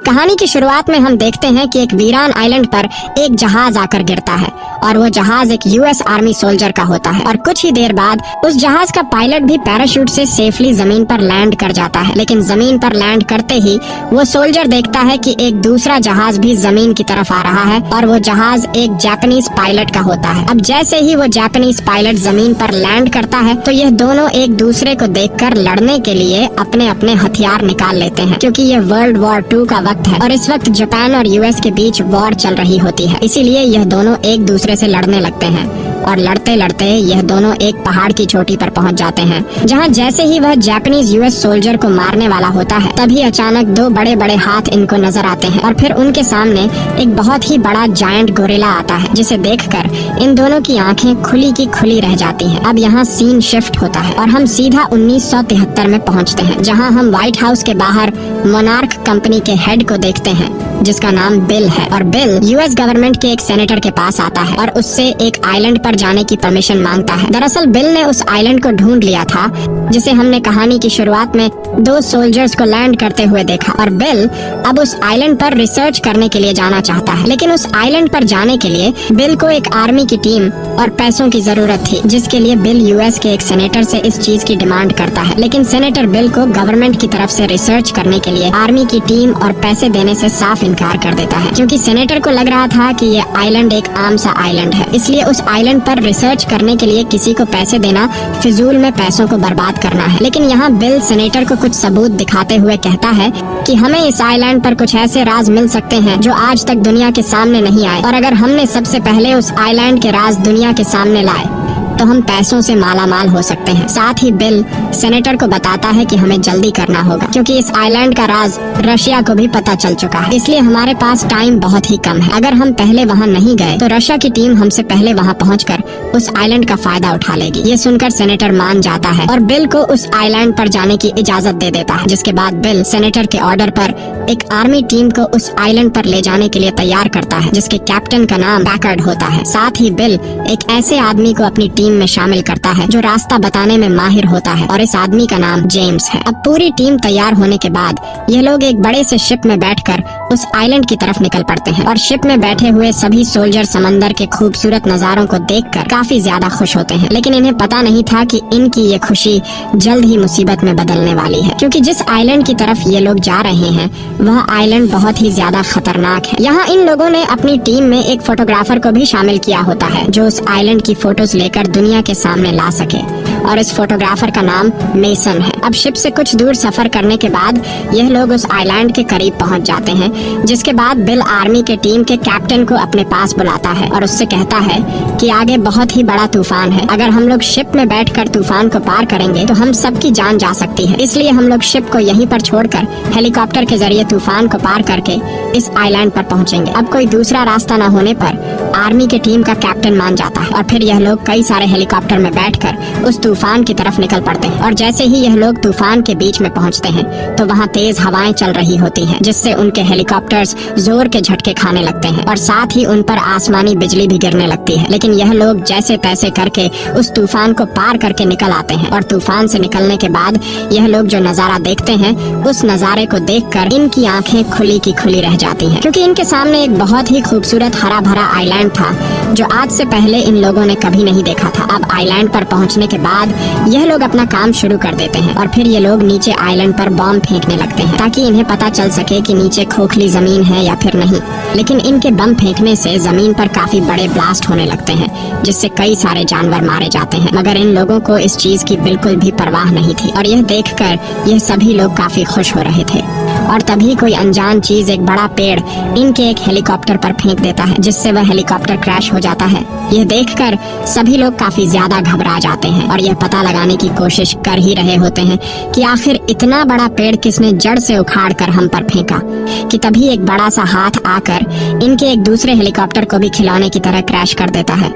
कहानी की शुरुआत में हम देखते हैं कि एक वीरान आइलैंड पर एक जहाज आकर गिरता है और वो जहाज एक यूएस आर्मी सोल्जर का होता है और कुछ ही देर बाद उस जहाज का पायलट भी पैराशूट से सेफली जमीन पर लैंड कर जाता है। लेकिन जमीन पर लैंड करते ही वो सोल्जर देखता है कि एक दूसरा जहाज भी जमीन की तरफ आ रहा है और वो जहाज एक जापानीज पायलट का होता है। अब जैसे ही वो जापानीज पायलट जमीन पर लैंड करता है तो यह दोनों एक दूसरे को देखकर लड़ने के लिए अपने अपने हथियार निकाल लेते हैं, क्योंकि ये वर्ल्ड वॉर 2 का वक्त है और इस वक्त जापान और यूएस के बीच वॉर चल रही होती है। इसीलिए यह दोनों एक दूसरे से लड़ने लगते हैं और लड़ते लड़ते यह दोनों एक पहाड़ की चोटी पर पहुंच जाते हैं, जहां जैसे ही वह जापानीज यूएस सोल्जर को मारने वाला होता है तभी अचानक 2 बड़े बड़े हाथ इनको नजर आते हैं और फिर उनके सामने एक बहुत ही बड़ा जायंट गोरिल्ला आता है, जिसे देखकर इन दोनों की आंखें खुली की खुली रह जाती हैं। अब यहाँ सीन शिफ्ट होता है और हम सीधा 1973 में पहुँचते हैं, जहाँ हम व्हाइट हाउस के बाहर मोनार्क कंपनी के हेड को देखते हैं जिसका नाम बिल है। और बिल यूएस गवर्नमेंट के एक सेनेटर के पास आता है और उससे एक आइलैंड पर जाने की परमिशन मांगता है। दरअसल बिल ने उस आइलैंड को ढूंढ लिया था जिसे हमने कहानी की शुरुआत में 2 सोल्जर्स को लैंड करते हुए देखा और बिल अब उस आइलैंड पर रिसर्च करने के लिए जाना चाहता है। लेकिन उस आइलैंड पर जाने के लिए बिल को एक आर्मी की टीम और पैसों की जरूरत थी, जिसके लिए बिल यूएस के एक सेनेटर से इस चीज की डिमांड करता है। लेकिन सेनेटर बिल को गवर्नमेंट की तरफ से रिसर्च करने के लिए आर्मी की टीम और पैसे देने से साफ इनकार कर देता है, क्योंकि सेनेटर को लग रहा था कि ये आइलैंड एक आम सा आइलैंड है, इसलिए उस आइलैंड पर रिसर्च करने के लिए किसी को पैसे देना फिजूल में पैसों को बर्बाद करना है। लेकिन यहाँ बिल सेनेटर को कुछ सबूत दिखाते हुए कहता है कि हमें इस आइलैंड पर कुछ ऐसे राज मिल सकते हैं जो आज तक दुनिया के सामने नहीं आए, और अगर हमने सबसे पहले उस आइलैंड के राज दुनिया के सामने लाए तो हम पैसों से मालामाल हो सकते हैं। साथ ही बिल सेनेटर को बताता है कि हमें जल्दी करना होगा, क्योंकि इस आइलैंड का राज रशिया को भी पता चल चुका है, इसलिए हमारे पास टाइम बहुत ही कम है। अगर हम पहले वहाँ नहीं गए तो रशिया की टीम हमसे पहले वहाँ पहुँचकर उस आइलैंड का फायदा उठा लेगी। ये सुनकर सेनेटर मान जाता है और बिल को उस आइलैंड पर जाने की इजाजत दे देता है, जिसके बाद बिल सेनेटर के ऑर्डर पर एक आर्मी टीम को उस आइलैंड पर ले जाने के लिए तैयार करता है, जिसके कैप्टन का नाम पैकर्ड होता है। साथ ही बिल एक ऐसे आदमी को अपनी टीम में शामिल करता है जो रास्ता बताने में माहिर होता है और इस आदमी का नाम जेम्स है। अब पूरी टीम तैयार होने के बाद ये लोग एक बड़े से शिप में बैठकर उस आइलैंड की तरफ निकल पड़ते हैं और शिप में बैठे हुए सभी सोल्जर समंदर के खूबसूरत नजारों को देखकर काफी ज्यादा खुश होते हैं। लेकिन इन्हें पता नहीं था कि इनकी ये खुशी जल्द ही मुसीबत में बदलने वाली है, क्योंकि जिस आइलैंड की तरफ ये लोग जा रहे हैं वह आइलैंड बहुत ही ज्यादा खतरनाक है। यहाँ इन लोगों ने अपनी टीम में एक फोटोग्राफर को भी शामिल किया होता है जो उस आइलैंड की फोटोज लेकर दुनिया के सामने ला सके, और इस फोटोग्राफर का नाम मेसन है। अब शिप से कुछ दूर सफर करने के बाद यह लोग उस आइलैंड के करीब पहुंच जाते हैं, जिसके बाद बिल आर्मी के टीम के कैप्टन को अपने पास बुलाता है और उससे कहता है कि आगे बहुत ही बड़ा तूफान है। अगर हम लोग शिप में बैठकर तूफान को पार करेंगे तो हम सबकी जान जा सकती है, इसलिए हम लोग शिप को यहीं पर छोड़कर हेलीकॉप्टर के जरिए तूफान को पार करके इस आइलैंड पर पहुंचेंगे। अब कोई दूसरा रास्ता न होने पर आर्मी के टीम का कैप्टन मान जाता है और फिर यह लोग कई सारे हेलीकॉप्टर में बैठकर उस तूफान की तरफ निकल पड़ते हैं। और जैसे ही यह लोग तूफान के बीच में पहुंचते हैं तो वहां तेज हवाएं चल रही होती हैं, जिससे उनके हेलीकॉप्टर्स जोर के झटके खाने लगते हैं और साथ ही उन पर आसमानी बिजली भी गिरने लगती है। लेकिन यह लोग जैसे तैसे करके उस तूफान को पार करके निकल आते हैं और तूफान से निकलने के बाद यह लोग जो नजारा देखते हैं उस नजारे को देखकर इनकी आंखें खुली की खुली रह जाती हैं, क्योंकि इनके सामने एक बहुत ही खूबसूरत हरा भरा आइलैंड था जो आज से पहले इन लोगों ने कभी नहीं देखा था। अब आइलैंड पर पहुंचने के बाद यह लोग अपना काम शुरू कर देते हैं और फिर ये लोग नीचे आइलैंड पर बॉम्ब फेंकने लगते हैं ताकि इन्हें पता चल सके कि नीचे खोखली जमीन है या फिर नहीं। लेकिन इनके बम फेंकने से जमीन पर काफी बड़े ब्लास्ट होने लगते हैं, जिससे कई सारे जानवर मारे जाते हैं, मगर इन लोगों को इस चीज की बिल्कुल भी परवाह नहीं थी और यह देखकर यह सभी लोग काफी खुश हो रहे थे। और तभी कोई अनजान चीज एक बड़ा पेड़ इनके एक हेलीकॉप्टर पर फेंक देता है, जिससे वह हेलीकॉप्टर क्रैश हो जाता है। यह देखकर सभी लोग काफी ज्यादा घबरा जाते हैं और यह पता लगाने की कोशिश कर ही रहे होते हैं कि आखिर इतना बड़ा पेड़ किसने जड़ से उखाड़ कर हम पर फेंका, कि तभी एक बड़ा सा हाथ आकर इनके एक दूसरे हेलीकॉप्टर को भी खिलौने की तरह क्रैश कर देता है।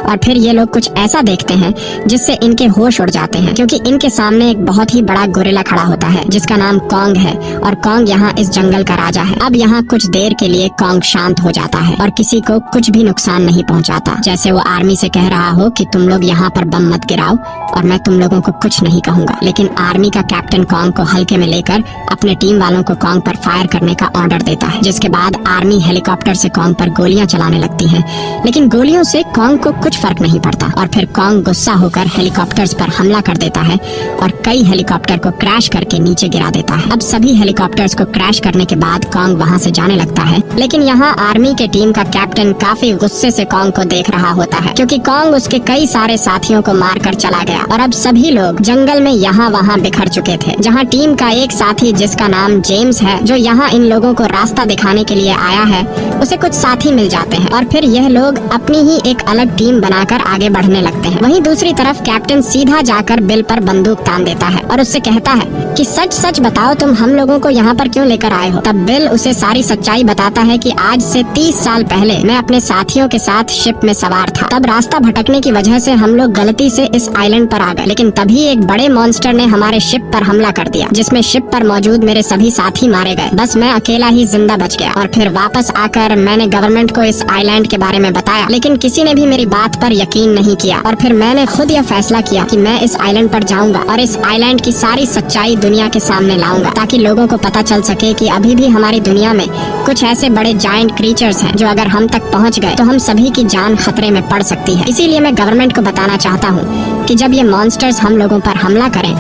और फिर ये लोग कुछ ऐसा देखते हैं जिससे इनके होश उड़ जाते हैं, क्योंकि इनके सामने एक बहुत ही बड़ा गोरिल्ला खड़ा होता है जिसका नाम कॉन्ग है। और कॉन्ग कॉन्ग यहाँ इस जंगल का राजा है। अब यहाँ कुछ देर के लिए कॉन्ग शांत हो जाता है और किसी को कुछ भी नुकसान नहीं पहुँचाता, जैसे वो आर्मी से कह रहा हो कि तुम लोग यहाँ पर बम मत गिराओ और मैं तुम लोगों को कुछ नहीं कहूँगा। लेकिन आर्मी का कैप्टन कॉन्ग को हल्के में लेकर अपने टीम वालों को कॉन्ग पर फायर करने का ऑर्डर देता है, जिसके बाद आर्मी हेलीकॉप्टर से कॉन्ग पर गोलियां चलाने लगती है। लेकिन गोलियों से कॉन्ग को कुछ फर्क नहीं पड़ता और फिर कॉन्ग गुस्सा होकर हेलीकॉप्टर्स पर हमला कर देता है और कई हेलीकॉप्टर को क्रैश करके नीचे गिरा देता है। अब सभी हेलीकॉप्टर्स को क्रैश करने के बाद कॉन्ग वहाँ से जाने लगता है, लेकिन यहाँ आर्मी के टीम का कैप्टन काफी गुस्से से कॉन्ग को देख रहा होता है, क्योंकि कॉन्ग उसके कई सारे साथियों को मार कर चला गया और अब सभी लोग जंगल में यहाँ वहाँ बिखर चुके थे। जहाँ टीम का एक साथी जिसका नाम जेम्स है, जो यहाँ इन लोगों को रास्ता दिखाने के लिए आया है, उसे कुछ साथी मिल जाते हैं और फिर यह लोग अपनी ही एक अलग टीम बनाकर आगे बढ़ने लगते हैं। वहीं दूसरी तरफ कैप्टन सीधा जाकर बिल पर बंदूक तान देता है और उससे कहता है कि सच सच बताओ तुम हम लोगों को यहाँ पर क्यों लेकर आए हो। तब बिल उसे सारी सच्चाई बताता है कि आज से 30 साल पहले मैं अपने साथियों के साथ शिप में सवार था। तब रास्ता भटकने की वजह से हम लोग गलती से इस आइलैंड पर आ गए, लेकिन तभी एक बड़े मॉन्स्टर ने हमारे शिप पर हमला कर दिया, जिसमें शिप पर मौजूद मेरे सभी साथी मारे गए। बस मैं अकेला ही जिंदा बच गया और फिर वापस आकर मैंने गवर्नमेंट को इस आइलैंड के बारे में बताया, लेकिन किसी ने भी मेरी बात पर यकीन नहीं किया। और फिर मैंने खुद यह फैसला किया कि मैं इस आइलैंड पर जाऊंगा और इस आइलैंड की सारी सच्चाई दुनिया के सामने लाऊंगा, ताकि लोगों को पता चल सके कि अभी भी हमारी दुनिया में कुछ ऐसे बड़े जायंट क्रीचर्स हैं जो अगर हम तक पहुंच गए तो हम सभी की जान खतरे में पड़ सकती है। इसीलिए मैं गवर्नमेंट को बताना चाहता हूँ कि जब ये मॉन्स्टर्स हम लोगों पर हमला करें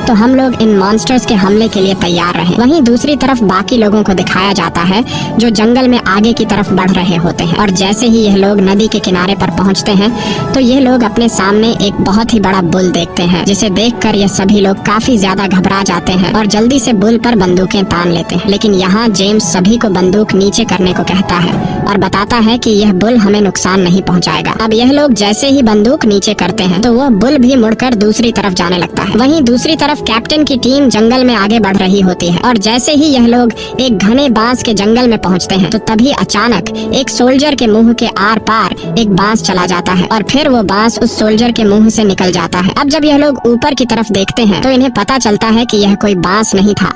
तो हम लोग इन मॉन्स्टर्स के हमले के लिए तैयार रहें। वहीं दूसरी तरफ बाकी लोगों को दिखाया जाता है जो जंगल में आगे की तरफ बढ़ रहे होते हैं और जैसे ही यह लोग नदी के किनारे पर पहुंचते हैं तो यह लोग अपने सामने एक बहुत ही बड़ा बुल देखते हैं, जिसे देखकर यह सभी लोग काफी ज्यादा घबरा जाते हैं और जल्दी से बुल पर बंदूकें तान लेते हैं। लेकिन यहाँ जेम्स सभी को बंदूक नीचे करने को कहता है और बताता है कि यह बुल हमें नुकसान नहीं पहुँचाएगा। अब यह लोग जैसे ही बंदूक नीचे करते हैं तो वह बुल भी मुड़कर दूसरी तरफ जाने लगता है। वहीं दूसरी तरफ कैप्टन की टीम जंगल में आगे बढ़ रही होती है और जैसे ही यह लोग एक घने बांस के जंगल में पहुंचते हैं तो तभी अचानक एक सोल्जर के मुंह के आर पार एक बांस चला जाता है और फिर वो बांस उस सोल्जर के मुंह से निकल जाता है। अब जब यह लोग ऊपर की तरफ देखते हैं तो इन्हें पता चलता है कि यह कोई बांस नहीं था,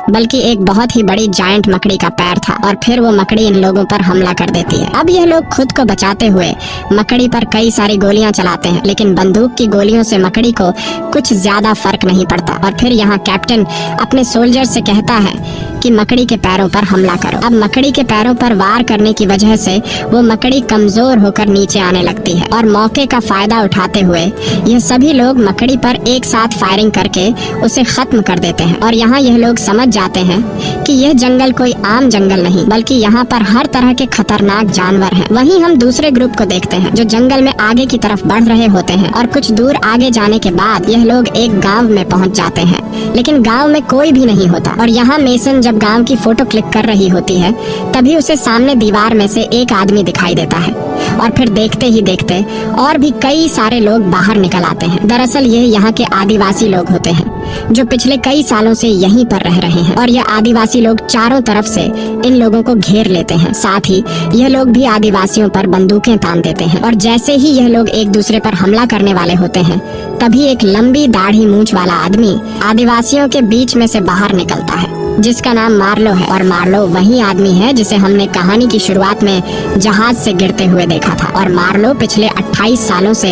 बल्कि एक बहुत ही बड़ी जायंट मकड़ी का पैर था और फिर वो मकड़ी इन लोगों पर हमला कर देती है। अब यह लोग खुद को बचाते हुए मकड़ी पर कई सारी गोलियां चलाते हैं, लेकिन बंदूक की गोलियों से मकड़ी को कुछ ज्यादा फर्क नहीं पड़ता और फिर यहाँ कैप्टन अपने सोल्जर से कहता है कि मकड़ी के पैरों पर हमला करो। अब मकड़ी के पैरों पर वार करने की वजह से वो मकड़ी कमजोर होकर नीचे आने लगती है और मौके का फायदा उठाते हुए यह सभी लोग मकड़ी पर एक साथ फायरिंग करके उसे खत्म कर देते हैं। और यहाँ यह लोग समझ जाते हैं कि यह जंगल कोई आम जंगल नहीं, बल्कि यहाँ पर हर तरह के खतरनाक जानवर हैं। वहीं हम दूसरे ग्रुप को देखते हैं जो जंगल में आगे की तरफ बढ़ रहे होते हैं और कुछ दूर आगे जाने के बाद यह लोग एक गांव में पहुंच जाते हैं, लेकिन गांव में कोई भी नहीं होता। और यहाँ मेसन जब गांव की फोटो क्लिक कर रही होती है तभी उसे सामने दीवार में से एक आदमी दिखाई देता है और फिर देखते ही देखते और भी कई सारे लोग बाहर निकल आते हैं। दरअसल ये यहाँ के आदिवासी लोग होते हैं जो पिछले कई सालों से यहीं पर रह रहे हैं और यह आदिवासी लोग चारों तरफ से इन लोगों को घेर लेते हैं। साथ ही यह लोग भी आदिवासियों पर बंदूकें तान देते हैं और जैसे ही यह लोग एक दूसरे पर हमला करने वाले होते हैं तभी एक लंबी दाढ़ी मूंछ वाला आदमी आदिवासियों के बीच में से बाहर निकलता है, जिसका नाम मार्लो है। और मार्लो वही आदमी है जिसे हमने कहानी की शुरुआत में जहाज से गिरते हुए देखा था और मार्लो पिछले 28 सालों से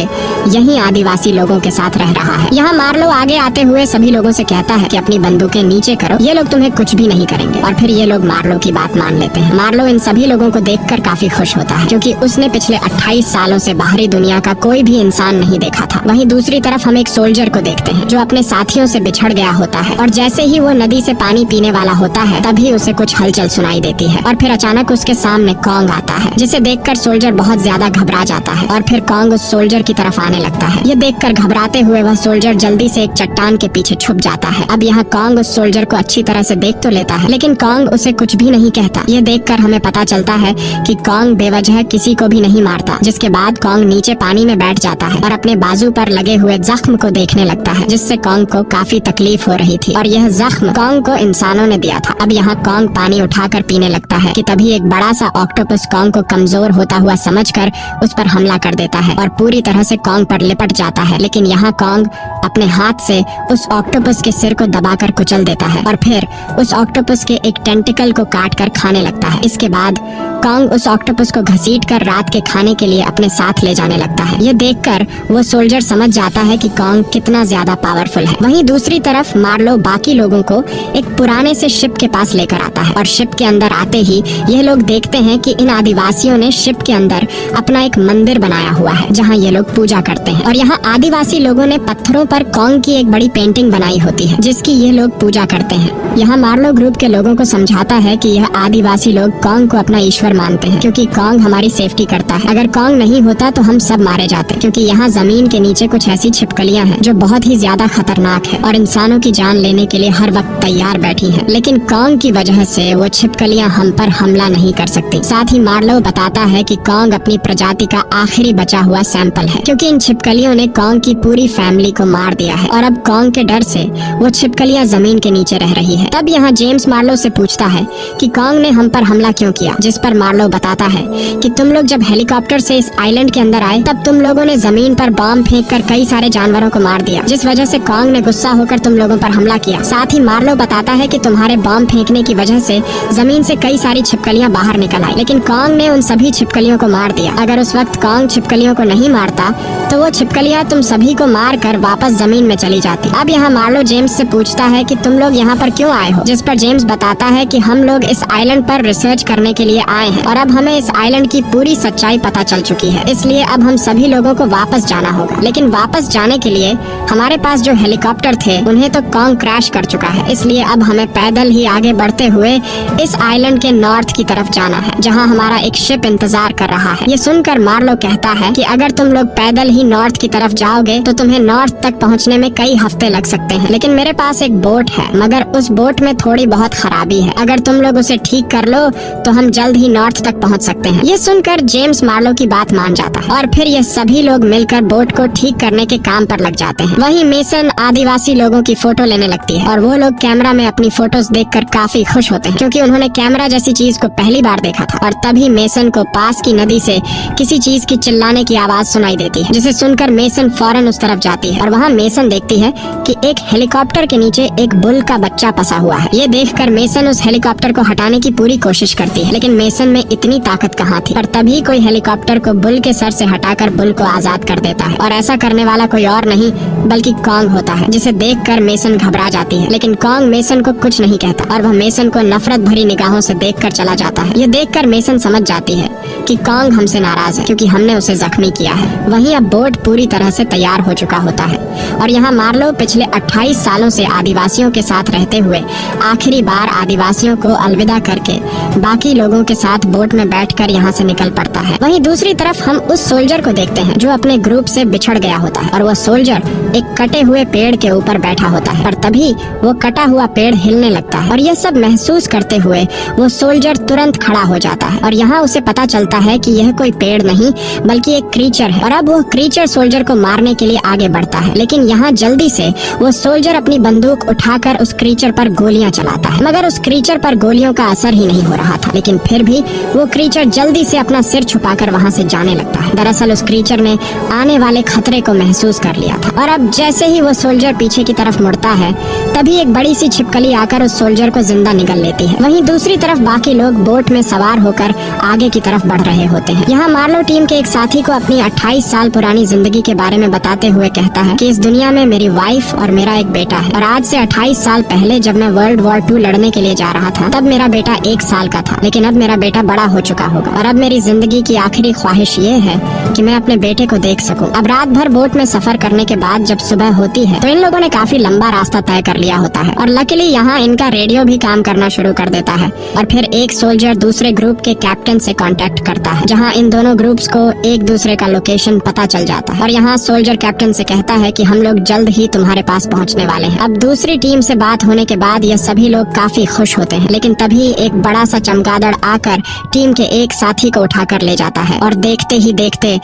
यही आदिवासी लोगों के साथ रह रहा है। यहाँ मार्लो आगे आते हुए सभी लोगों से कहता है कि अपनी बंदूकें नीचे करो, ये लोग तुम्हें कुछ भी नहीं करेंगे। और फिर ये लोग मार्लो की बात मान लेते हैं। मार्लो इन सभी लोगों को देखकर काफी खुश होता है क्योंकि उसने पिछले 28 सालों से बाहरी दुनिया का कोई भी इंसान नहीं देखा था। वहीं दूसरी तरफ हम एक सोल्जर को देखते हैं जो अपने साथियों से बिछड़ गया होता है और जैसे ही वो नदी से पानी पीने वाला होता है तभी उसे कुछ हलचल सुनाई देती है और फिर अचानक उसके सामने कॉन्ग आता है, जिसे देखकर सोल्जर बहुत ज्यादा घबरा जाता है और फिर कॉन्ग उस सोल्जर की तरफ आने लगता है। ये देखकर घबराते हुए वह सोल्जर जल्दी से एक चट्टान के पीछे छुप जाता है। अब यहाँ कॉन्ग उस सोल्जर को अच्छी तरह से देख तो लेता है, लेकिन कॉन्ग उसे कुछ भी नहीं कहता। ये देखकर हमें पता चलता है कि कॉन्ग बेवजह किसी को भी नहीं मारता। जिसके बाद कॉन्ग नीचे पानी में बैठ जाता है और अपने बाजू पर लगे हुए जख्म को देखने लगता है, जिससे कॉन्ग को काफी तकलीफ हो रही थी और यह जख्म कॉन्ग को इंसानों जानवरों ने दिया था। अब यहाँ कॉन्ग पानी उठाकर पीने लगता है कि तभी एक बड़ा सा ऑक्टोपस कॉन्ग को कमजोर होता हुआ समझकर उस पर हमला कर देता है और पूरी तरह से कॉन्ग पर लिपट जाता है। लेकिन यहाँ कॉन्ग अपने हाथ से उस ऑक्टोपस के सिर को दबाकर कुचल देता है और फिर उस ऑक्टोपस के एक टेंटिकल को काट कर खाने लगता है। इसके बाद कॉन्ग उस ऑक्टोपस को घसीटकर रात के खाने के लिए अपने साथ ले जाने लगता है। ये देखकर वो सोल्जर समझ जाता है कि कॉन्ग कितना ज्यादा पावरफुल है। वहीं दूसरी तरफ मार्लो बाकी लोगों को एक पुराने से शिप के पास लेकर आता है और शिप के अंदर आते ही यह लोग देखते हैं कि इन आदिवासियों ने शिप के अंदर अपना एक मंदिर बनाया हुआ है जहाँ ये लोग पूजा करते हैं। और यहाँ आदिवासी लोगों ने पत्थरों पर कॉन्ग की एक बड़ी पेंटिंग बनाई होती है जिसकी ये लोग पूजा करते हैं। यहाँ मार्लो ग्रुप के लोगों को समझाता है कि यह आदिवासी लोग कॉन्ग को अपना ईश्वर मानते हैं क्योंकि कॉन्ग हमारी सेफ्टी करता है। अगर कॉन्ग नहीं होता तो हम सब मारे जाते, क्योंकि यहाँ जमीन के नीचे कुछ ऐसी छिपकलियाँ हैं जो बहुत ही ज्यादा खतरनाक है और इंसानों की जान लेने के लिए हर वक्त तैयार बैठी हैं। लेकिन कॉन्ग की वजह से वो छिपकलियाँ हम पर हमला नहीं कर सकती। साथ ही मार्लो बताता है कि कॉन्ग अपनी प्रजाति का आखिरी बचा हुआ सैंपल है क्योंकि इन छिपकलियों ने कॉन्ग की पूरी फैमिली को मार दिया है और अब कॉन्ग के डर से वो छिपकलियाँ जमीन के नीचे रह रही है। तब यहाँ जेम्स मार्लो से पूछता है कि कॉन्ग ने हम पर हमला क्यों किया, जिस पर मार्लो बताता है कि तुम लोग जब हेलीकॉप्टर से इस आइलैंड के अंदर आए तब तुम लोगों ने जमीन पर बॉम्ब फेंककर कई सारे जानवरों को मार दिया, जिस वजह से कॉन्ग ने गुस्सा होकर तुम लोगों पर हमला किया। साथ ही मार्लो बताता है कि तुम्हारे बॉम्ब फेंकने की वजह से जमीन से कई सारी छिपकलियां बाहर निकल आई, लेकिन कॉन्ग ने उन सभी छिपकलियों को मार दिया। अगर उस वक्त कॉन्ग छिपकलियों को नहीं मारता तो वो छिपकलियां तुम सभी को मार कर वापस जमीन में चली जाती। अब यहाँ मार्लो जेम्स से पूछता है कि तुम लोग यहाँ पर क्यों आए हो, जिस पर जेम्स बताता है कि हम लोग इस आइलैंड पर रिसर्च करने के लिए आए हैं और अब हमें इस आइलैंड की पूरी सच्चाई पता चल चुकी है, इसलिए अब हम सभी लोगों को वापस जाना होगा। लेकिन वापस जाने के लिए हमारे पास जो हेलीकॉप्टर थे उन्हें तो कॉन्ग क्रैश कर चुका है, इसलिए अब हमें पैदल ही आगे बढ़ते हुए इस आइलैंड के नॉर्थ की तरफ जाना है जहाँ हमारा एक शिप इंतजार कर रहा है। ये सुनकर मार्लो कहता है कि अगर तुम लोग पैदल ही नॉर्थ की तरफ जाओगे तो तुम्हें नॉर्थ तक पहुँचने में कई हफ्ते लग सकते हैं, लेकिन मेरे पास एक बोट है मगर उस बोट में थोड़ी बहुत खराबी है, अगर तुम लोग उसे ठीक कर लो तो हम जल्द ही नॉर्थ तक पहुँच सकते हैं। ये सुनकर जेम्स मार्लो की बात मान जाता है और फिर ये सभी लोग मिलकर बोट को ठीक करने के काम पर लग जाते हैं। वहीं मेसन आदिवासी लोगों की फोटो लेने लगती है और वो लोग कैमरा में अपनी फोटोज देखकर काफी खुश होते हैं क्योंकि उन्होंने कैमरा जैसी चीज को पहली बार देखा था। और तभी मेसन को पास की नदी से किसी चीज की चिल्लाने की आवाज सुनाई देती है, जिसे सुनकर मेसन फौरन उस तरफ जाती है और वहाँ मेसन देखती है कि एक हेलीकॉप्टर के नीचे एक बुल का बच्चा फंसा हुआ है। ये देखकर मेसन उस हेलीकॉप्टर को हटाने की पूरी कोशिश करती है, लेकिन मेसन में इतनी ताकत कहाँ थी। और तभी कोई हेलीकॉप्टर को बुल के सर से हटाकर बुल को आजाद कर देता है और ऐसा करने वाला कोई और नहीं बल्कि कॉन्ग होता है, जिसे देखकर मेसन घबरा जाती है। लेकिन कॉन्ग मेसन को कुछ नहीं कहता और वह मेसन को नफरत भरी निगाहों से देखकर चला जाता है। ये देखकर मेसन समझ जाती है कि कॉन्ग हमसे नाराज है क्योंकि हमने उसे जख्मी किया है। वहीं अब बोट पूरी तरह से तैयार हो चुका होता है और यहाँ मार्लो पिछले 28 सालों से आदिवासियों के साथ रहते हुए आखिरी बार आदिवासियों को अलविदा करके बाकी लोगों के साथ बोट में बैठकर यहाँ से निकल पड़ता है। वहीं दूसरी तरफ हम उस सोल्जर को देखते हैं जो अपने ग्रुप से बिछड़ गया होता है और वह सोल्जर एक कटे हुए पेड़ के ऊपर बैठा होता है और तभी वो कटा हुआ पेड़ हिलने लगता है और यह सब महसूस करते हुए वो सोल्जर तुरंत खड़ा हो जाता है और यहाँ उसे पता चलता है कि यह कोई पेड़ नहीं बल्कि एक क्रीचर है और अब वो क्रीचर सोल्जर को मारने के लिए आगे बढ़ता है। लेकिन यहाँ जल्दी से वो सोल्जर अपनी बंदूक उठाकर उस क्रीचर पर गोलियां चलाता है, मगर उस क्रीचर पर गोलियों का असर ही नहीं हो रहा था। लेकिन फिर भी वो क्रीचर जल्दी से अपना सिर छुपाकर वहाँ से जाने लगता है। दरअसल उस क्रीचर ने आने वाले खतरे को महसूस कर लिया था और अब जैसे ही वो सोल्जर पीछे की तरफ मुड़ता है तभी एक बड़ी सी छिपकली आकर उस सोल्जर को जिंदा निगल लेती है। वहीं दूसरी तरफ बाकी लोग बोट में सवार होकर आगे की तरफ बढ़ रहे होते हैं। यहाँ मार्लो टीम के एक साथी को अपनी 28 साल पुरानी जिंदगी के बारे में बताते हुए कहता है कि इस दुनिया में मेरी वाइफ और मेरा एक बेटा है और आज से 28 साल पहले जब मैं वर्ल्ड वॉर 2 लड़ने के लिए जा रहा था तब मेरा बेटा 1 साल का था, लेकिन अब मेरा बेटा बड़ा हो चुका होगा और अब मेरी जिंदगी की आखिरी ख्वाहिश ये है कि मैं अपने बेटे को देख सकूं। अब रात भर बोट में सफर करने के बाद जब सुबह होती है तो इन लोगों ने काफी लंबा रास्ता तय कर लिया होता है और लकीली यहाँ इनका रेडियो भी काम करना शुरू कर देता है और फिर एक सोल्जर दूसरे ग्रुप के कैप्टन से कांटेक्ट करता है जहाँ इन दोनों ग्रुप्स को एक दूसरे का लोकेशन पता चल जाता है और यहाँ सोल्जर कैप्टन से कहता है कि हम लोग जल्द ही तुम्हारे पास पहुँचने वाले हैं। अब दूसरी टीम से बात होने के बाद ये सभी लोग काफी खुश होते हैं, लेकिन तभी एक बड़ा सा चमगादड़ आकर टीम के एक साथी को उठाकर ले जाता है और देखते ही देखते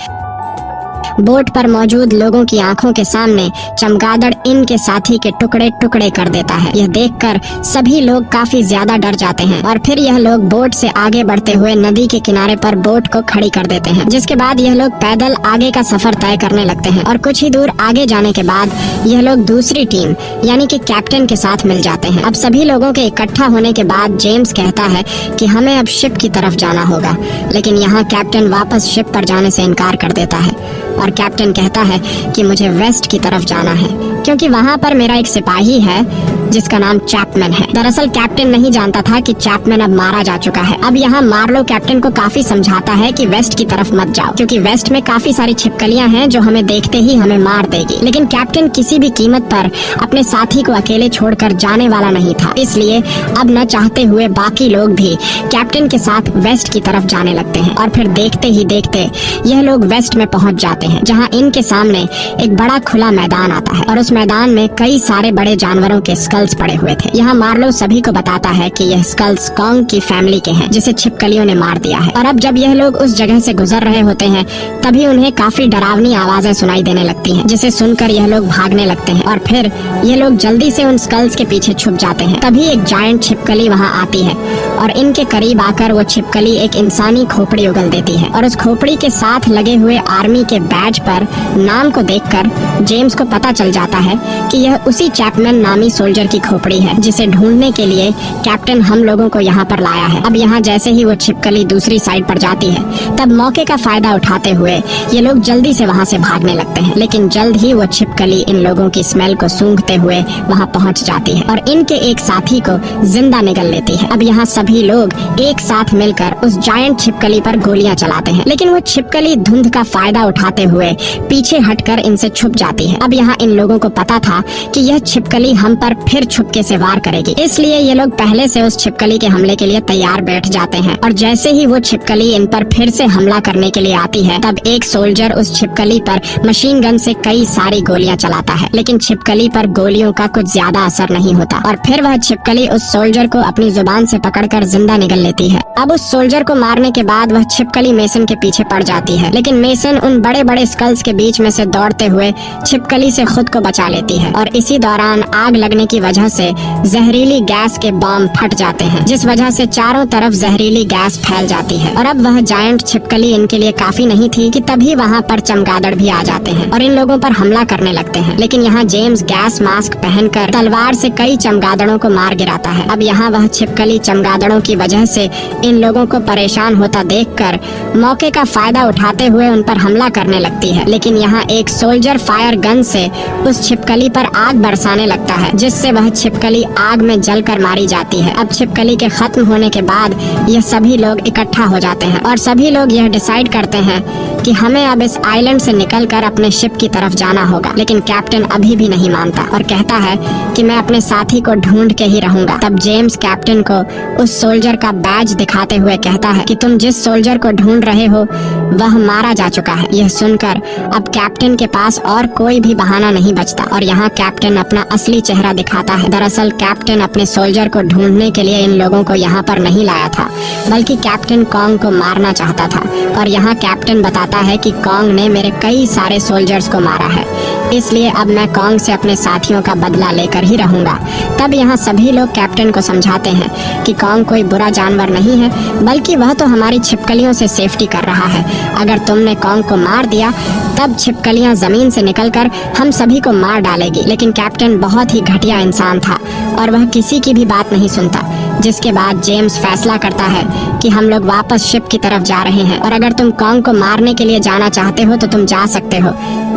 बोट पर मौजूद लोगों की आंखों के सामने चमगादड़ इनके साथी के टुकड़े टुकड़े कर देता है। यह देखकर सभी लोग काफी ज्यादा डर जाते हैं और फिर यह लोग बोट से आगे बढ़ते हुए नदी के किनारे पर बोट को खड़ी कर देते हैं, जिसके बाद यह लोग पैदल आगे का सफर तय करने लगते हैं। और कुछ ही दूर आगे जाने के बाद यह लोग दूसरी टीम यानी कि कैप्टन के साथ मिल जाते हैं। अब सभी लोगों के इकट्ठा होने के बाद जेम्स कहता है कि हमें अब शिप की तरफ जाना होगा, लेकिन यहाँ कैप्टन वापस शिप पर जाने से इनकार कर देता है और कैप्टन कहता है कि मुझे वेस्ट की तरफ जाना है क्योंकि वहाँ पर मेरा एक सिपाही है जिसका नाम चैपमैन है। दरअसल कैप्टन नहीं जानता था कि चैपमैन अब मारा जा चुका है। अब यहाँ मार्लो कैप्टन को काफी समझाता है कि वेस्ट की तरफ मत जाओ क्योंकि वेस्ट में काफी सारी छिपकलियां हैं जो हमें देखते ही हमें मार देगी। लेकिन कैप्टन किसी भी कीमत पर अपने साथी को अकेले छोड़कर जाने वाला नहीं था, इसलिए अब न चाहते हुए बाकी लोग भी कैप्टन के साथ वेस्ट की तरफ जाने लगते हैं। और फिर देखते ही देखते यह लोग वेस्ट में पहुँच जाते हैं, जहाँ इनके सामने एक बड़ा खुला मैदान आता है और उस मैदान में कई सारे बड़े जानवरों के स्कल्स पड़े हुए थे। यहाँ मार्लो सभी को बताता है कि यह स्कल्स कॉन्ग की फैमिली के हैं जिसे छिपकलियों ने मार दिया है। और अब जब यह लोग उस जगह से गुजर रहे होते हैं तभी उन्हें काफी डरावनी आवाजें सुनाई देने लगती हैं, जिसे सुनकर यह लोग भागने लगते हैं और फिर ये लोग जल्दी से उन स्कल्स के पीछे छुप जाते हैं। तभी एक जायंट छिपकली वहाँ आती है और इनके करीब आकर वो छिपकली एक इंसानी खोपड़ी उगल देती है और उस खोपड़ी के साथ लगे हुए आर्मी के बैज पर नाम को देखकर जेम्स को पता चल जाता है कि यह उसी चैपमैन नामी सोल्जर की खोपड़ी है जिसे ढूंढने के लिए कैप्टन हम लोगों को यहाँ पर लाया है। अब यहाँ जैसे ही वो छिपकली दूसरी साइड पर जाती है तब मौके का फायदा उठाते हुए ये लोग जल्दी से वहाँ से भागने लगते हैं, लेकिन जल्द ही वो छिपकली इन लोगों की स्मेल को सूंघते हुए वहाँ पहुँच जाती है और इनके एक साथी को जिंदा निगल लेती है। अब यहाँ सभी लोग एक साथ मिलकर उस जायंट छिपकली पर गोलियां चलाते हैं, लेकिन वो छिपकली धुंध का फायदा उठाते हुए पीछे हटकर इनसे छुप जाती है। अब यहाँ इन लोगों को पता था कि यह छिपकली हम पर फिर छुपके से वार करेगी, इसलिए ये लोग पहले से उस छिपकली के हमले के लिए तैयार बैठ जाते हैं। और जैसे ही वो छिपकली इन पर फिर से हमला करने के लिए आती है तब एक सोल्जर उस छिपकली पर मशीन गन से कई सारी गोलियां चलाता है, लेकिन छिपकली पर गोलियों का कुछ ज्यादा असर नहीं होता और फिर वह छिपकली उस सोल्जर को अपनी जुबान से पकड़कर जिंदा निगल लेती है। अब उस सोल्जर को मारने के बाद वह छिपकली मेसन के पीछे पड़ जाती है, लेकिन मेसन उन बड़े बड़े स्कल्स के बीच में से दौड़ते हुए छिपकली से खुद को बचा लेती है और इसी दौरान आग लगने की वजह से जहरीली गैस के बॉम्ब फट जाते हैं, जिस वजह से चारों तरफ जहरीली गैस फैल जाती है। और अब वह जायंट छिपकली इनके लिए काफी नहीं थी कि तभी वहाँ पर चमगादड़ भी आ जाते हैं और इन लोगों पर हमला करने लगते हैं, लेकिन यहाँ जेम्स गैस मास्क पहनकर तलवार से कई चमगादड़ों को मार गिराता है। अब यहाँ वह छिपकली चमगादड़ों की वजह से इन लोगों को परेशान होता देखकर मौके का फायदा उठाते हुए उन पर हमला करने लगती है, लेकिन यहाँ एक सोल्जर फायर गन से उस छिपकली पर आग बरसाने लगता है, जिससे वह छिपकली आग में जलकर मारी जाती है। अब छिपकली के खत्म होने के बाद यह सभी लोग इकट्ठा हो जाते हैं और सभी लोग यह डिसाइड करते हैं कि हमें अब इस आइलैंड से निकलकर अपने शिप की तरफ जाना होगा, लेकिन कैप्टन अभी भी नहीं मानता और कहता है कि मैं अपने साथी को ढूंढ के ही रहूंगा। तब जेम्स कैप्टन को उस सोल्जर का बैज दिखाते हुए कहता है कि तुम जिस सोल्जर को ढूंढ रहे हो वह मारा जा चुका है। यह सुनकर अब कैप्टन के पास और कोई भी बहाना नहीं बचता और यहाँ कैप्टन अपना असली चेहरा दिखाता है। दरअसल कैप्टन अपने सोल्जर को ढूंढने के लिए इन लोगों को यहाँ पर नहीं लाया था, बल्कि कैप्टन कॉन्ग को मारना चाहता था। और यहाँ कैप्टन बताता है कि कॉन्ग ने मेरे कई सारे सोल्जर्स को मारा है, इसलिए अब मैं कॉन्ग से अपने साथियों का बदला लेकर ही रहूंगा। तब यहाँ सभी लोग कैप्टन को समझाते हैं कि कॉन्ग कोई बुरा जानवर नहीं है, बल्कि वह तो हमारी छिपकलियों से सेफ्टी कर रहा है। अगर तुमने कॉन्ग को मार दिया तब छिपकलियां जमीन से निकलकर हम सभी को मार डालेगी। लेकिन कैप्टन बहुत ही घटिया इंसान था और वह किसी की भी बात नहीं सुनता, जिसके बाद जेम्स फैसला करता है कि हम लोग वापस शिप की तरफ जा रहे हैं और अगर तुम कॉन्ग को मारने के लिए जाना चाहते हो तो तुम जा सकते हो।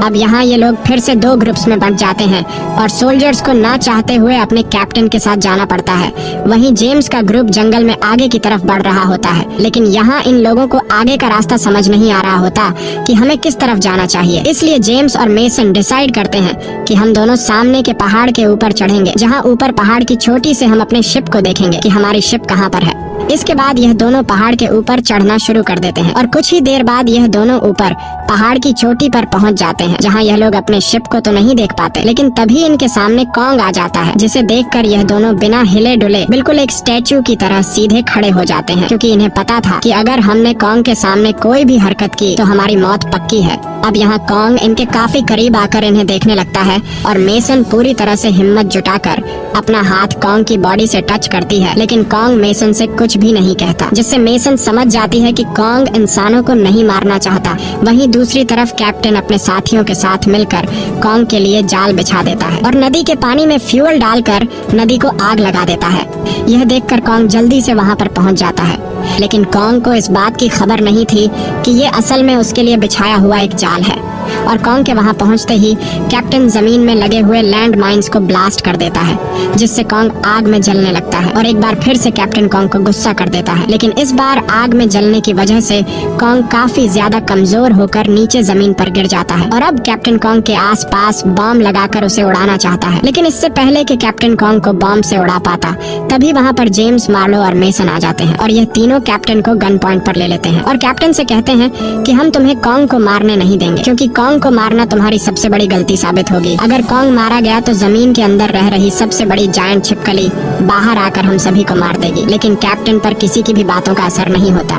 अब यहाँ ये लोग फिर से दो ग्रुप्स में बंट जाते हैं और सोल्जर्स को ना चाहते हुए अपने कैप्टन के साथ जाना पड़ता है। वहीं जेम्स का ग्रुप जंगल में आगे की तरफ बढ़ रहा होता है, लेकिन यहाँ इन लोगों को आगे का रास्ता समझ नहीं आ रहा होता कि हमें किस तरफ जाना चाहिए। इसलिए जेम्स और मेसन डिसाइड करते हैं कि हम दोनों सामने के पहाड़ के ऊपर चढ़ेंगे, जहाँ ऊपर पहाड़ की चोटी से हम अपने शिप को देखेंगे कि हमारी शिप कहाँ पर है। इसके बाद यह दोनों पहाड़ के ऊपर चढ़ना शुरू कर देते हैं और कुछ ही देर बाद यह दोनों ऊपर पहाड़ की चोटी पर पहुंच जाते हैं, जहां यह लोग अपने शिप को तो नहीं देख पाते, लेकिन तभी इनके सामने कॉन्ग आ जाता है, जिसे देखकर यह दोनों बिना हिले डुले बिल्कुल एक स्टैचू की तरह सीधे खड़े हो जाते हैं, क्योंकि इन्हें पता था कि अगर हमने कॉन्ग के सामने कोई भी हरकत की तो हमारी मौत पक्की है। अब यहाँ कॉन्ग इनके काफी करीब आकर इन्हें देखने लगता है और मेसन पूरी तरह से हिम्मत जुटाकर अपना हाथ कॉन्ग की बॉडी से टच करती है, लेकिन कॉन्ग मेसन से कुछ भी नहीं कहता, जिससे मेसन समझ जाती है कि कॉन्ग इंसानों को नहीं मारना चाहता। वहीं दूसरी तरफ कैप्टन अपने साथियों के साथ मिलकर कॉन्ग के लिए जाल बिछा देता है और नदी के पानी में फ्यूल डालकर नदी को आग लगा देता है। यह देखकर कॉन्ग जल्दी से वहाँ पर पहुँच जाता है, लेकिन कॉन्ग को इस बात की खबर नहीं थी कि ये असल में उसके लिए बिछाया हुआ एक जाल है। और कॉन्ग के वहाँ पहुँचते ही कैप्टन जमीन में लगे हुए लैंड माइंस को ब्लास्ट कर देता है, जिससे कॉन्ग आग में जलने लगता है और एक बार फिर से कैप्टन कॉन्ग को गुस्सा कर देता है, लेकिन इस बार आग में जलने की वजह से कॉन्ग काफी ज्यादा कमजोर होकर नीचे जमीन पर गिर जाता है और अब कैप्टन कॉन्ग के आसपास बॉम्ब लगाकर उसे उड़ाना चाहता है। लेकिन इससे पहले कि कैप्टन कॉन्ग को बॉम्ब से उड़ा पाता, तभी वहाँ पर जेम्स, मार्लो और मेसन आ जाते हैं और यह तीनों कैप्टन को गन पॉइंट पर ले लेते हैं और कैप्टन से कहते हैं कि हम तुम्हें कॉन्ग को मारने नहीं देंगे, क्योंकि कॉन्ग को मारना तुम्हारी सबसे बड़ी गलती साबित होगी। अगर कॉन्ग मारा गया तो जमीन के अंदर रह रही सबसे बड़ी जायंट छिपकली बाहर आकर हम सभी को मार देगी। लेकिन कैप्टन पर किसी की भी बातों का असर नहीं होता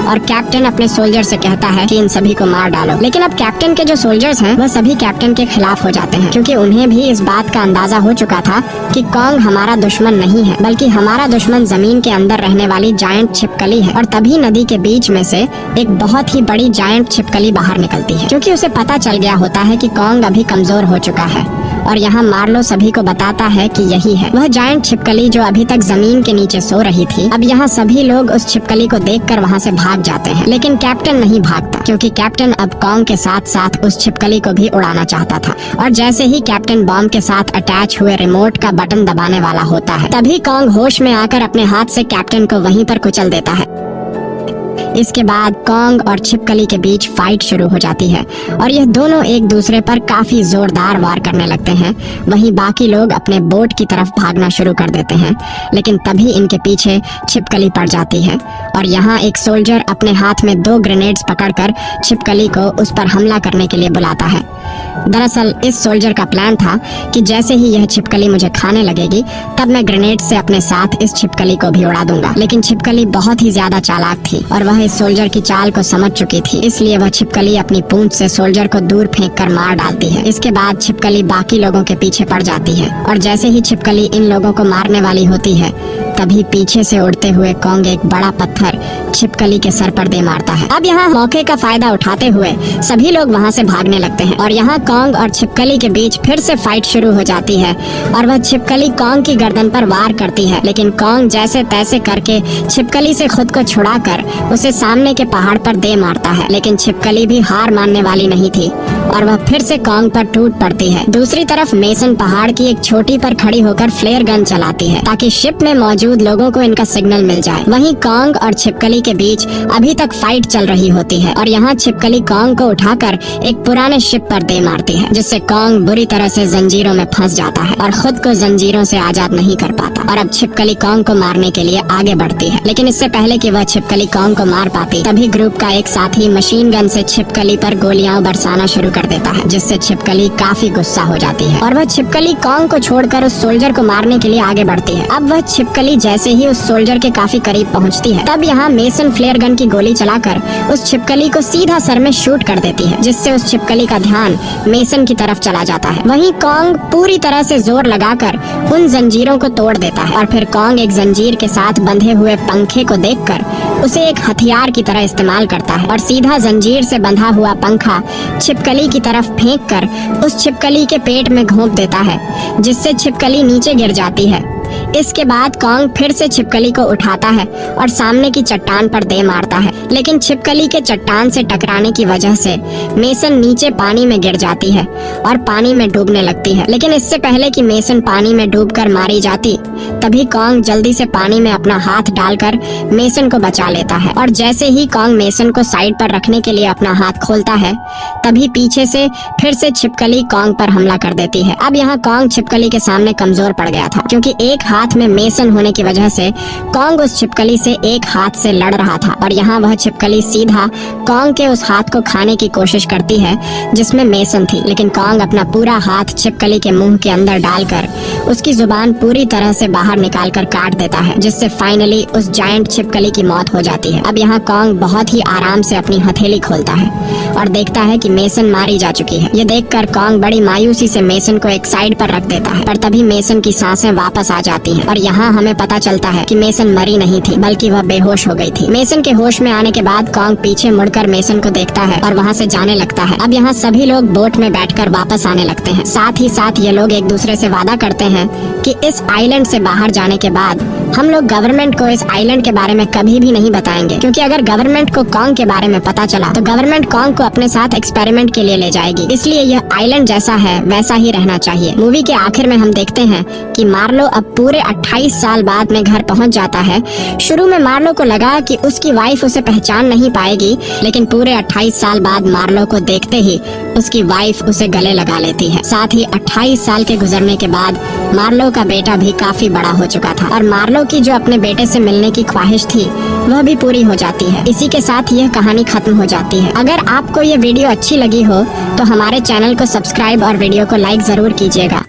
और कैप्टन अपने सोल्जर से कहता है कि इन सभी को मार डालो। लेकिन अब कैप्टन के जो सोल्जर्स हैं वह सभी कैप्टन के खिलाफ हो जाते हैं, क्योंकि उन्हें भी इस बात का अंदाजा हो चुका था कि कॉन्ग हमारा दुश्मन नहीं है, बल्कि हमारा दुश्मन जमीन के अंदर रहने वाली जायंट छिपकली है। और तभी नदी के बीच में से एक बहुत ही बड़ी जायंट छिपकली बाहर निकलती है, क्योंकि उसे पता चल गया होता है कि कॉन्ग अभी कमजोर हो चुका है। और यहाँ मार्लो सभी को बताता है कि यही है वह जायंट छिपकली जो अभी तक जमीन के नीचे सो रही थी। अब यहाँ सभी लोग उस छिपकली को देखकर वहाँ से भाग जाते हैं, लेकिन कैप्टन नहीं भागता, क्योंकि कैप्टन अब कॉन्ग के साथ साथ उस छिपकली को भी उड़ाना चाहता था। और जैसे ही कैप्टन बॉम्ब के साथ अटैच हुए रिमोट का बटन दबाने वाला होता है, तभी कॉन्ग होश में आकर अपने हाथ से कैप्टन को वहीं पर कुचल देता है। इसके बाद कॉन्ग और छिपकली के बीच फाइट शुरू हो जाती है और यह दोनों एक दूसरे पर काफी जोरदार वार करने लगते हैं। वहीं बाकी लोग अपने बोट की तरफ भागना शुरू कर देते हैं, लेकिन तभी इनके पीछे छिपकली पड़ जाती है और यहाँ एक सोल्जर अपने हाथ में 2 ग्रेनेड्स पकड़कर छिपकली को उस पर हमला करने के लिए बुलाता है। दरअसल इस सोल्जर का प्लान था कि जैसे ही यह छिपकली मुझे खाने लगेगी, तब मैं ग्रेनेड से अपने साथ इस छिपकली को भी उड़ा दूंगा। लेकिन छिपकली बहुत ही ज्यादा चालाक थी और वह इस सोल्जर की चाल को समझ चुकी थी, इसलिए वह छिपकली अपनी पूंछ से सोल्जर को दूर फेंककर मार डालती है। इसके बाद छिपकली बाकी लोगों के पीछे पड़ जाती है और जैसे ही छिपकली इन लोगों को मारने वाली होती है, तभी पीछे से उड़ते हुए कॉन्ग एक बड़ा पत्थर छिपकली के सर पर दे मारता है। अब यहाँ मौके का फायदा उठाते हुए सभी लोग वहाँ से भागने लगते हैं और यहाँ कॉन्ग और छिपकली के बीच फिर से फाइट शुरू हो जाती है और वह छिपकली कॉन्ग की गर्दन पर वार करती है, लेकिन कॉन्ग जैसे तैसे करके छिपकली से खुद को छुड़ाकर उसे सामने के पहाड़ पर दे मारता है। लेकिन छिपकली भी हार मानने वाली नहीं थी और वह फिर से कॉन्ग पर टूट पड़ती है। दूसरी तरफ मेसन पहाड़ की एक छोटी पर खड़ी होकर फ्लेयर गन चलाती है ताकि शिप में मौजूद लोगों को इनका सिग्नल मिल जाए। वहीं कॉन्ग और छिपकली के बीच अभी तक फाइट चल रही होती है और यहाँ छिपकली कॉन्ग को उठाकर एक पुराने शिप पर दे मारती है, जिससे कॉन्ग बुरी तरह से जंजीरों में फंस जाता है और खुद को जंजीरों से आजाद नहीं कर पाता। और अब छिपकली कॉन्ग को मारने के लिए आगे बढ़ती है, लेकिन इससे पहले कि वह छिपकली कॉन्ग को मार पाती, तभी ग्रुप का एक साथी मशीन गन से छिपकली पर गोलियां बरसाना शुरू कर देता है, जिससे छिपकली काफी गुस्सा हो जाती है और वह छिपकली कॉन्ग को छोड़कर उस सोल्जर को मारने के लिए आगे बढ़ती है। अब वह छिपकली जैसे ही उस सोल्जर के काफी करीब पहुंचती है, तब यहाँ मेसन फ्लेयर गन की गोली चलाकर उस छिपकली को सीधा सर में शूट कर देती है, जिससे उस छिपकली का ध्यान मेसन की तरफ चला जाता है। वहीं कॉन्ग पूरी तरह से जोर लगाकर उन जंजीरों को तोड़ देता है और फिर कॉन्ग एक जंजीर के साथ बंधे हुए पंखे को देखकर उसे एक हथियार की तरह इस्तेमाल करता है और सीधा जंजीर से बंधा हुआ पंखा छिपकली की तरफ फेंककर उस छिपकली के पेट में घोंप देता है, जिससे छिपकली नीचे गिर जाती है। इसके बाद कॉन्ग फिर से छिपकली को उठाता है और सामने की चट्टान पर दे मारता है, लेकिन छिपकली के चट्टान से टकराने की वजह से मेसन नीचे पानी में गिर जाती है और पानी में डूबने लगती है। लेकिन इससे पहले कि मेसन पानी में डूबकर मारी जाती, तभी कॉन्ग जल्दी से पानी में अपना हाथ डालकर मेसन को बचा लेता है और जैसे ही कॉन्ग मेसन को साइड पर रखने के लिए अपना हाथ खोलता है, तभी पीछे से फिर से छिपकली कॉन्ग पर हमला कर देती है। अब यहाँ कॉन्ग छिपकली के सामने कमजोर पड़ गया था, क्योंकि एक एक हाथ में मेसन होने की वजह से कॉन्ग उस छिपकली से एक हाथ से लड़ रहा था और यहाँ वह छिपकली सीधा कॉन्ग के उस हाथ को खाने की कोशिश करती है जिसमें मेसन थी, लेकिन कॉन्ग अपना पूरा हाथ छिपकली के मुंह के अंदर डालकर उसकी जुबान पूरी तरह से बाहर निकालकर काट देता है, जिससे फाइनली उस जायंट छिपकली की मौत हो जाती है। अब यहाँ कॉन्ग बहुत ही आराम से अपनी हथेली खोलता है और देखता है कि मेसन मारी जा चुकी है। ये देखकर कॉन्ग बड़ी मायूसी से मेसन को एक साइड पर रख देता है, पर तभी मेसन की सांसें वापस आ जाती हैं और यहाँ हमें पता चलता है कि मेसन मरी नहीं थी बल्कि वह बेहोश हो गई थी। मेसन के होश में आने के बाद कॉन्ग पीछे मुड़कर मेसन को देखता है और वहाँ से जाने लगता है। अब यहाँ सभी लोग बोट में बैठकर वापस आने लगते हैं। साथ ही साथ ये लोग एक दूसरे से वादा करते हैं कि इस आइलैंड से बाहर जाने के बाद हम लोग गवर्नमेंट को इस आइलैंड के बारे में कभी भी नहीं बताएंगे, क्योंकि अगर गवर्नमेंट को कॉन्ग के बारे में पता चला तो गवर्नमेंट कॉन्ग को अपने साथ एक्सपेरिमेंट के लिए ले जाएगी। इसलिए यह आइलैंड जैसा है वैसा ही रहना चाहिए। मूवी के आखिर में हम देखते हैं कि मार्लो अब पूरे 28 साल बाद में घर पहुंच जाता है। शुरू में मार्लो को लगा कि उसकी वाइफ उसे पहचान नहीं पाएगी, लेकिन पूरे 28 साल बाद मार्लो को देखते ही उसकी वाइफ उसे गले लगा लेती है। साथ ही 28 साल के गुजरने के बाद मार्लो का बेटा भी काफी बड़ा हो चुका था और मार्लो की जो अपने बेटे से मिलने की ख्वाहिश थी वह भी पूरी हो जाती है। इसी के साथ यह कहानी खत्म हो जाती है। अगर आपको ये वीडियो अच्छी लगी हो तो हमारे चैनल को सब्सक्राइब और वीडियो को लाइक जरूर कीजिएगा।